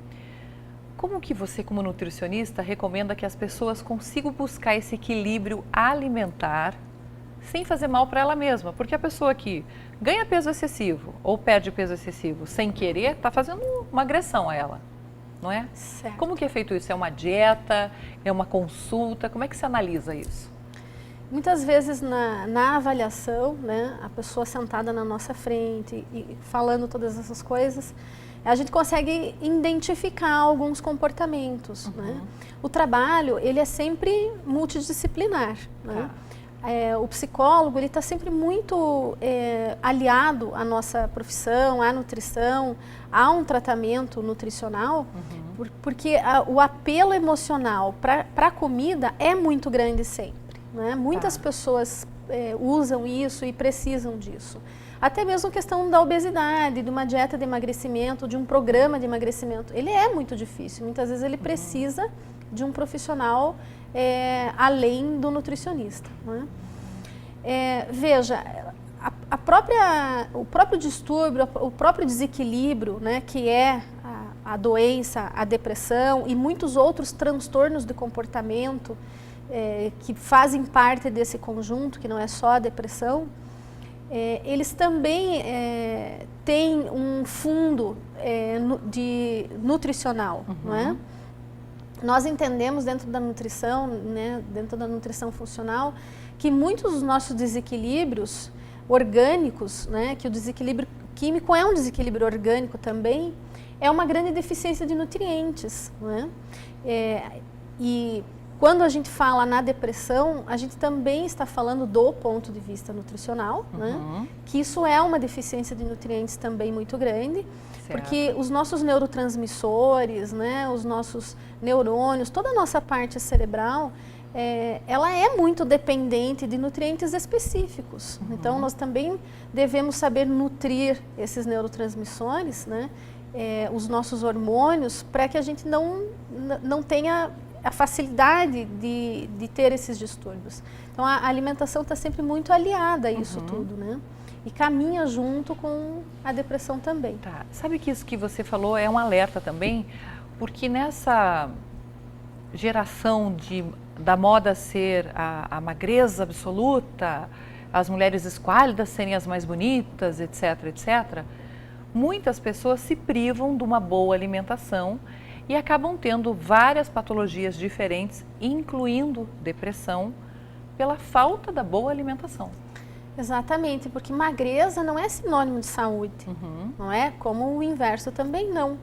Como que você, como nutricionista, recomenda que as pessoas consigam buscar esse equilíbrio alimentar sem fazer mal para ela mesma? Porque a pessoa que ganha peso excessivo ou perde peso excessivo sem querer, está fazendo uma agressão a ela, não é? Certo. Como que é feito isso? É uma dieta? É uma consulta? Como é que se analisa isso? Muitas vezes na avaliação, né, a pessoa sentada na nossa frente e falando todas essas coisas, a gente consegue identificar alguns comportamentos, né? O trabalho, ele é sempre multidisciplinar, né? O psicólogo, ele está sempre muito aliado à nossa profissão, à nutrição, a um tratamento nutricional, porque o apelo emocional para a comida é muito grande sempre, né? Muitas pessoas usam isso e precisam disso. Até mesmo a questão da obesidade, de uma dieta de emagrecimento, de um programa de emagrecimento, ele é muito difícil. Muitas vezes ele precisa de um profissional além do nutricionista, né? Veja, o próprio distúrbio, o próprio desequilíbrio, né, que é a doença, a depressão e muitos outros transtornos de comportamento que fazem parte desse conjunto, que não é só a depressão, eles também têm um fundo nutricional, não é? Nós entendemos dentro da nutrição, né, dentro da nutrição funcional, que muitos dos nossos desequilíbrios orgânicos, né, que o desequilíbrio químico é um desequilíbrio orgânico também, é uma grande deficiência de nutrientes, né? E quando a gente fala na depressão, a gente também está falando do ponto de vista nutricional, né? Que isso é uma deficiência de nutrientes também muito grande, porque os nossos neurotransmissores, né, os nossos neurônios, toda a nossa parte cerebral, ela é muito dependente de nutrientes específicos. Então, nós também devemos saber nutrir esses neurotransmissores, né, os nossos hormônios, para que a gente não tenha a facilidade de ter esses distúrbios. Então, a alimentação está sempre muito aliada a isso tudo, né? E caminha junto com a depressão também. Tá. Sabe que isso que você falou é um alerta também, porque nessa geração da moda ser a magreza absoluta, as mulheres esquálidas serem as mais bonitas, etc, etc, muitas pessoas se privam de uma boa alimentação e acabam tendo várias patologias diferentes, incluindo depressão, pela falta da boa alimentação. Exatamente, porque magreza não é sinônimo de saúde, não é? Como o inverso também não.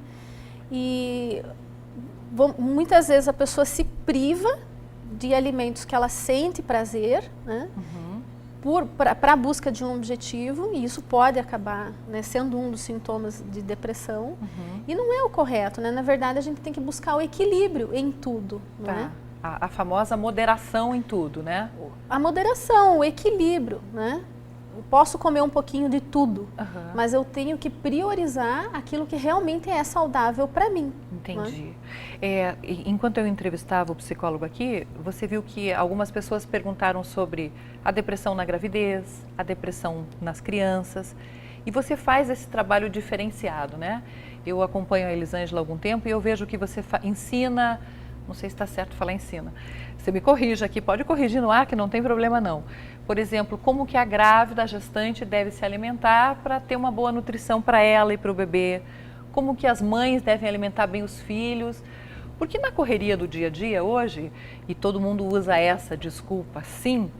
E muitas vezes a pessoa se priva de alimentos que ela sente prazer, né? Para a busca de um objetivo, e isso pode acabar, né, sendo um dos sintomas de depressão. E não é o correto, né? Na verdade, a gente tem que buscar o equilíbrio em tudo, não é? A famosa moderação em tudo, né? A moderação, o equilíbrio, né? Eu posso comer um pouquinho de tudo, mas eu tenho que priorizar aquilo que realmente é saudável para mim. Entendi. Enquanto eu entrevistava o psicólogo aqui, você viu que algumas pessoas perguntaram sobre a depressão na gravidez, a depressão nas crianças, e você faz esse trabalho diferenciado, né? Eu acompanho a Elisângela há algum tempo e eu vejo que você ensina, não sei se está certo falar ensina, você me corrija aqui, pode corrigir no ar que não tem problema não. Por exemplo, como que a grávida, a gestante deve se alimentar para ter uma boa nutrição para ela e para o bebê, como que as mães devem alimentar bem os filhos. Porque na correria do dia a dia hoje, e todo mundo usa essa desculpa sim,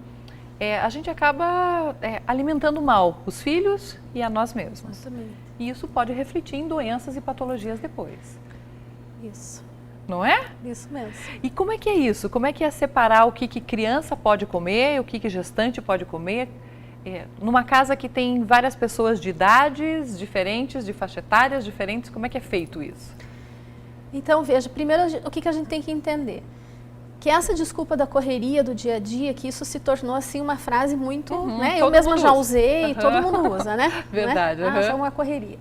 a gente acaba alimentando mal os filhos e a nós mesmos. Exatamente. E isso pode refletir em doenças e patologias depois. Isso. Não é? Isso mesmo. E como é que é isso? Como é que é separar o que criança pode comer, o que gestante pode comer? Numa casa que tem várias pessoas de idades diferentes, de faixa etárias diferentes, como é que é feito isso? Então, veja, primeiro o que a gente tem que entender? Que essa desculpa da correria do dia a dia, que isso se tornou assim uma frase muito, né? Eu mesma já usei, todo mundo usa, né? Verdade. Né? É uma correria.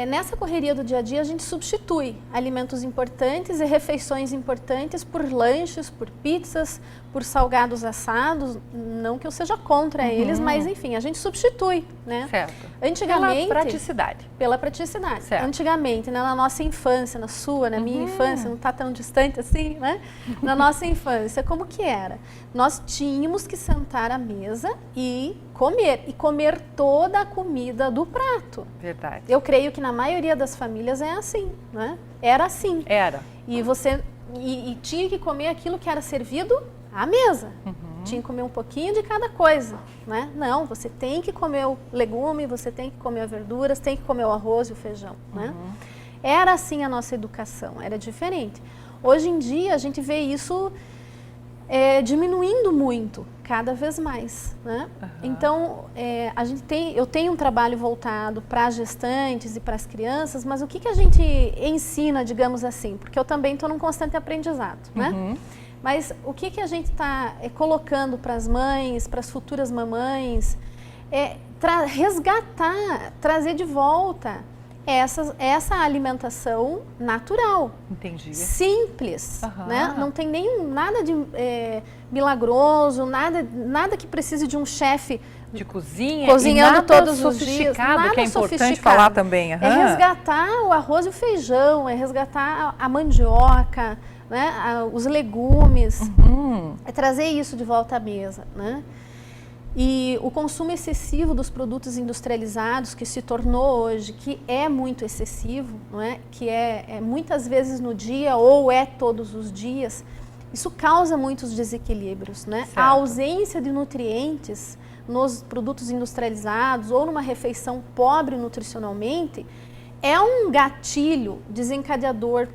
Nessa correria do dia a dia, a gente substitui alimentos importantes e refeições importantes por lanches, por pizzas, por salgados assados. Não que eu seja contra eles, mas enfim, a gente substitui, né? Certo. Antigamente, pela praticidade. Pela praticidade. Certo. Antigamente, né, na nossa infância, na sua, na minha infância, não está tão distante assim, né? Na nossa infância, como que era? Nós tínhamos que sentar à mesa e comer toda a comida do prato. Verdade. Eu creio que na maioria das famílias é assim, né? Era assim. Era. E você tinha que comer aquilo que era servido à mesa. Tinha que comer um pouquinho de cada coisa, né? Não, você tem que comer o legume, você tem que comer as verduras, tem que comer o arroz e o feijão, né? Era assim a nossa educação, era diferente. Hoje em dia a gente vê isso diminuindo muito, cada vez mais, né? Então, eu tenho um trabalho voltado para as gestantes e para as crianças, mas o que a gente ensina, digamos assim, porque eu também estou num constante aprendizado, né? Mas o que a gente está colocando para as mães, para as futuras mamães, resgatar, trazer de volta essa alimentação natural. Entendi. Simples, né? Não tem nada de milagroso, nada que precise de um chefe de cozinha, cozinhando todos os dias. Nada que é importante falar também. É resgatar o arroz e o feijão, é resgatar a mandioca, né? Os legumes, é trazer isso de volta à mesa, né? E o consumo excessivo dos produtos industrializados, que se tornou hoje, que é muito excessivo, não é? Que é muitas vezes no dia ou todos os dias, isso causa muitos desequilíbrios, né? A ausência de nutrientes nos produtos industrializados ou numa refeição pobre nutricionalmente é um gatilho desencadeador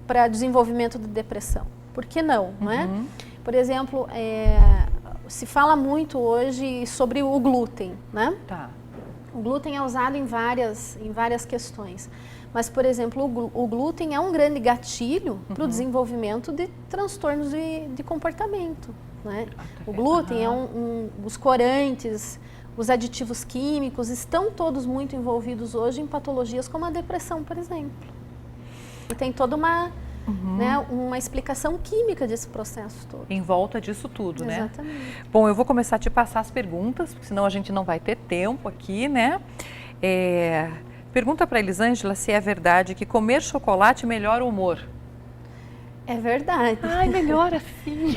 para desenvolvimento de depressão. Por que não, não é? Por exemplo, se fala muito hoje sobre o glúten, né? Tá. O glúten é usado em várias questões. Mas, por exemplo, o glúten é um grande gatilho para o desenvolvimento de transtornos de comportamento, né? O glúten os corantes, os aditivos químicos, estão todos muito envolvidos hoje em patologias como a depressão, por exemplo. E tem toda uma explicação química desse processo todo. Em volta disso tudo, né? Exatamente. Bom, eu vou começar a te passar as perguntas, porque senão a gente não vai ter tempo aqui, né? Pergunta para a Elisângela se é verdade que comer chocolate melhora o humor. É verdade. Ai, melhora sim.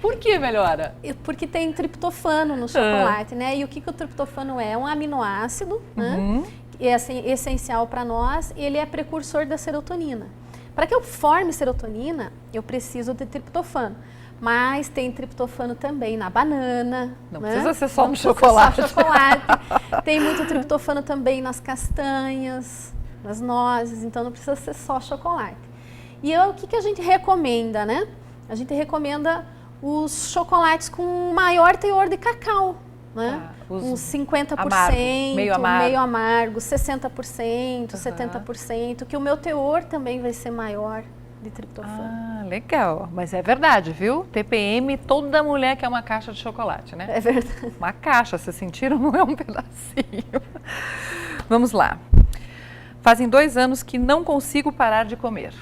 Por que melhora? Porque tem triptofano no chocolate, né? E o que o triptofano é? É um aminoácido, né? É assim, essencial para nós, e ele é precursor da serotonina. Para que eu forme serotonina, eu preciso de triptofano. Mas tem triptofano também na banana. Não né? precisa ser só no chocolate. Só chocolate. Tem muito triptofano também nas castanhas, nas nozes, então não precisa ser só chocolate. E o que a gente recomenda, né? A gente recomenda os chocolates com maior teor de cacau. Né? Uns 50%, meio amargo, 60%, 70%, que o meu teor também vai ser maior de triptofano. Ah, legal. Mas é verdade, viu? TPM, toda mulher quer uma caixa de chocolate, né? É verdade. Uma caixa, vocês sentiram? Não é um pedacinho. Vamos lá. Fazem 2 anos que não consigo parar de comer.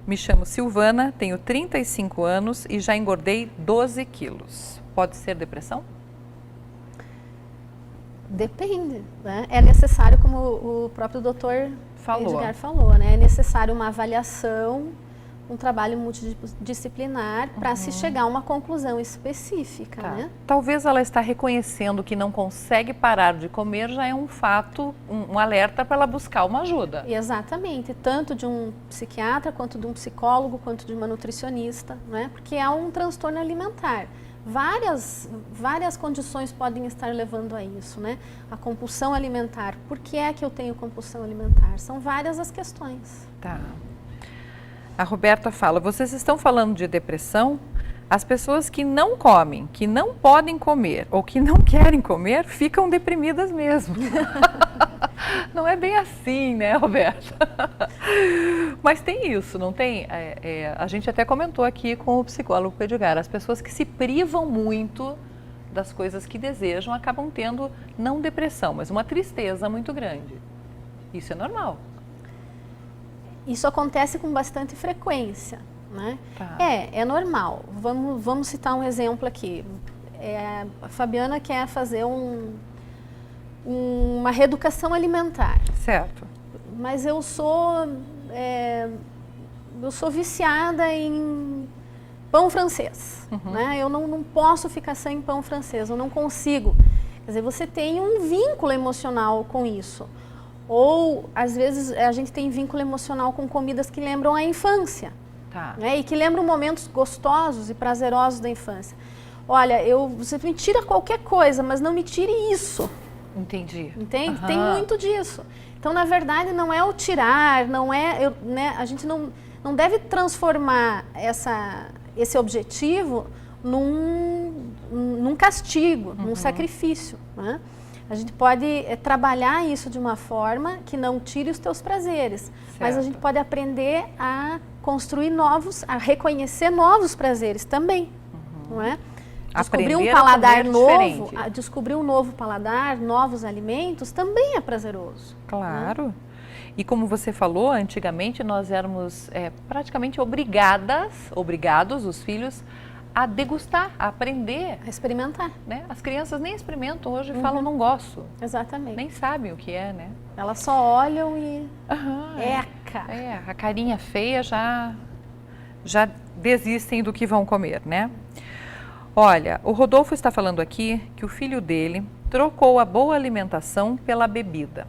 Me chamo Silvana, tenho 35 anos e já engordei 12 quilos. Pode ser depressão? Depende, né? É necessário, como o próprio doutor Edgar falou, né? É necessário uma avaliação um trabalho multidisciplinar para se chegar a uma conclusão específica, né? Talvez ela está reconhecendo que não consegue parar de comer, já é um fato, um alerta para ela buscar uma ajuda. Exatamente, tanto de um psiquiatra, quanto de um psicólogo, quanto de uma nutricionista, né? Porque é um transtorno alimentar. Várias condições podem estar levando a isso, né? A compulsão alimentar. Por que é que eu tenho compulsão alimentar? São várias as questões. Tá. A Roberta fala, vocês estão falando de depressão? As pessoas que não comem, que não podem comer ou que não querem comer, ficam deprimidas mesmo. Não é bem assim, né, Roberta? Mas tem isso, não tem? A gente até comentou aqui com o psicólogo Edgar, as pessoas que se privam muito das coisas que desejam acabam tendo, não depressão, mas uma tristeza muito grande. Isso é normal. Isso acontece com bastante frequência, né? Tá. É normal. Vamos citar um exemplo aqui. A Fabiana quer fazer uma reeducação alimentar. Certo. Mas eu sou viciada em pão francês, né? Eu não posso ficar sem pão francês, eu não consigo. Quer dizer, você tem um vínculo emocional com isso. Ou, às vezes, a gente tem vínculo emocional com comidas que lembram a infância. Tá. Né? E que lembram momentos gostosos e prazerosos da infância. Olha, você me tira qualquer coisa, mas não me tire isso. Entendi. Entende? Tem muito disso. Então, na verdade, não é o tirar, não é... né? A gente não deve transformar esse objetivo num castigo, num sacrifício, né? A gente pode trabalhar isso de uma forma que não tire os teus prazeres, certo. Mas a gente pode aprender a construir a reconhecer novos prazeres também, não é? Descobrir um paladar novo, descobrir um novo paladar, novos alimentos, também é prazeroso. Claro. Né? E como você falou, antigamente nós éramos praticamente obrigados, os filhos, a degustar, a aprender. A experimentar. Né? As crianças nem experimentam hoje e falam não gosto. Exatamente. Nem sabem o que é, né? Elas só olham e... Eca! A carinha feia já desistem do que vão comer, né? Olha, o Rodolfo está falando aqui que o filho dele trocou a boa alimentação pela bebida.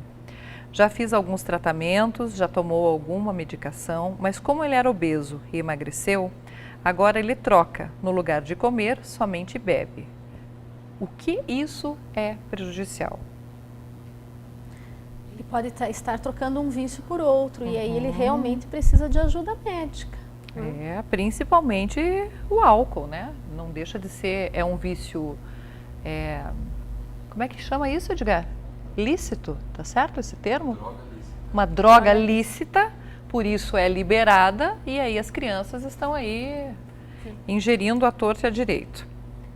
Já fiz alguns tratamentos, já tomou alguma medicação, mas como ele era obeso e emagreceu, agora ele troca, no lugar de comer, somente bebe. O que isso é prejudicial? Ele pode estar trocando um vício por outro e aí ele realmente precisa de ajuda médica. Principalmente o álcool, né? Não deixa de ser, um vício, como é que chama isso, Edgar? Lícito, tá certo esse termo? Droga lícita. Uma droga lícita, por isso é liberada e aí as crianças estão aí ingerindo à torta e à direito.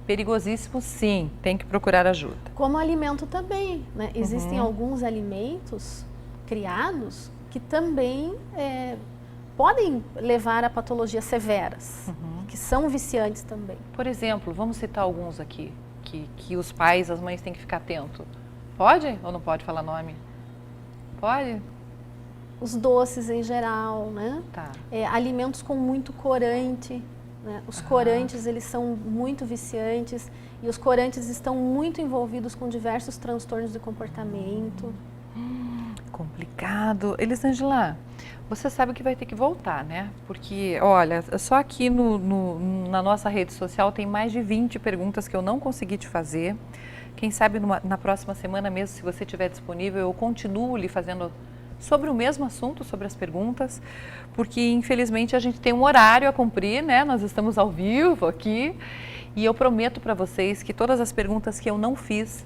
Perigosíssimo, sim, tem que procurar ajuda. Como alimento também, né? Existem alguns alimentos criados que também podem levar a patologias severas, que são viciantes também. Por exemplo, vamos citar alguns aqui, que os pais, as mães têm que ficar atentos. Pode ou não pode falar nome? Pode? Os doces em geral, né? Tá. Alimentos com muito corante, né? Os corantes, eles são muito viciantes e os corantes estão muito envolvidos com diversos transtornos de comportamento. Complicado. Elisângela, você sabe que vai ter que voltar, né? Porque, olha, só aqui na nossa rede social tem mais de 20 perguntas que eu não consegui te fazer. Quem sabe na próxima semana mesmo, se você estiver disponível, eu continuo lhe fazendo sobre o mesmo assunto, sobre as perguntas, porque infelizmente a gente tem um horário a cumprir, né? Nós estamos ao vivo aqui e eu prometo para vocês que todas as perguntas que eu não fiz,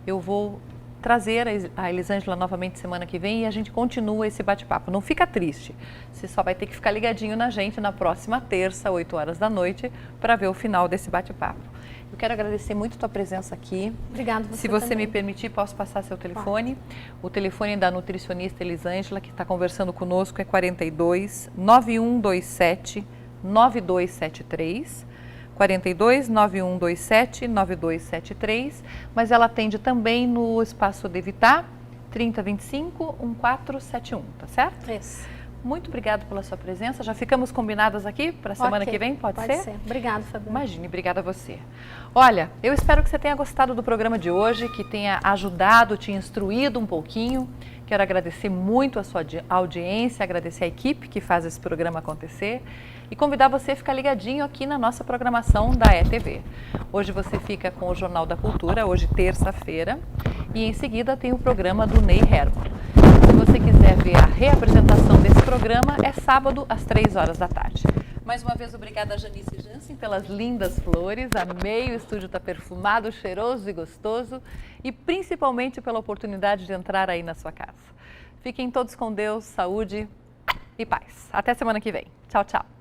eu vou trazer a Elisângela novamente semana que vem e a gente continua esse bate-papo. Não fica triste, você só vai ter que ficar ligadinho na gente na próxima terça, 8 horas da noite, para ver o final desse bate-papo. Eu quero agradecer muito a tua presença aqui. Obrigada, você Se você também. me permitir, posso passar seu telefone. O telefone da nutricionista Elisângela, que está conversando conosco, é 42 9127 9273. 42 9127 9273. Mas ela atende também no Espaço de Vitá, 3025 1471, tá certo? Isso. muito obrigada pela sua presença. Já ficamos combinadas aqui para a semana que vem, pode ser? Pode ser. Obrigada, Fabiana. Imagine, obrigada a você. Olha, eu espero que você tenha gostado do programa de hoje, que tenha ajudado, te instruído um pouquinho. Quero agradecer muito a sua audiência, agradecer a equipe que faz esse programa acontecer e convidar você a ficar ligadinho aqui na nossa programação da ETV. Hoje você fica com o Jornal da Cultura, hoje terça-feira, e em seguida tem o programa do Ney Herman. Se você quiser ver a reapresentação desse programa, é sábado às 3 horas da tarde. Mais uma vez, obrigada a Janice Jansen pelas lindas flores. Amei, o estúdio está perfumado, cheiroso e gostoso. E principalmente pela oportunidade de entrar aí na sua casa. Fiquem todos com Deus, saúde e paz. Até semana que vem. Tchau, tchau.